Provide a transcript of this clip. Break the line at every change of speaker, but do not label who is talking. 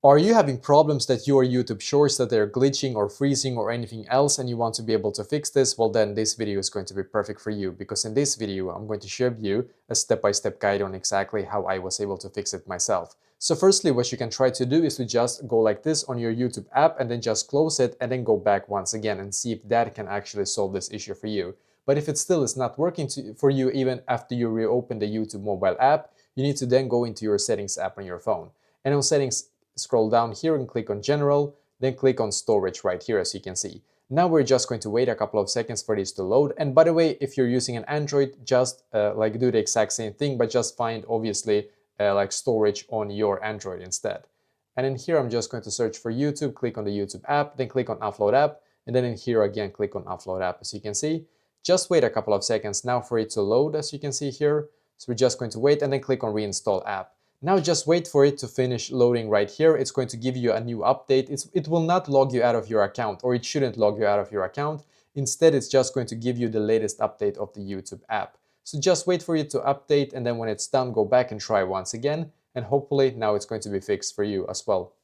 Are you having problems that your YouTube Shorts that they're glitching or freezing or anything else and you want to be able to fix this? Well, then this video is going to be perfect for you, because in this video I'm going to show you a step-by-step guide on exactly how I was able to fix it myself. So firstly, what you can try to do is to just go like this on your YouTube app and then just close it and then go back once again and see if that can actually solve this issue for you. But if it still is not working for you even after you reopen the YouTube mobile app, you need to then go into your settings app on your phone. And on settings, scroll down here and click on General, then click on Storage right here, as you can see. Now we're just going to wait a couple of seconds for this to load. And by the way, if you're using an Android, just like do the exact same thing, but just find obviously like storage on your Android instead. And in here, I'm just going to search for YouTube, click on the YouTube app, then click on Offload app, and then in here again, click on Offload app, as you can see. Just wait a couple of seconds now for it to load, as you can see here. So we're just going to wait and then click on Reinstall app. Now just wait for it to finish loading right here. It's going to give you a new update. It will not log you out of your account, or it shouldn't log you out of your account. Instead, it's just going to give you the latest update of the YouTube app. So just wait for it to update, and then when it's done, go back and try once again. And hopefully now it's going to be fixed for you as well.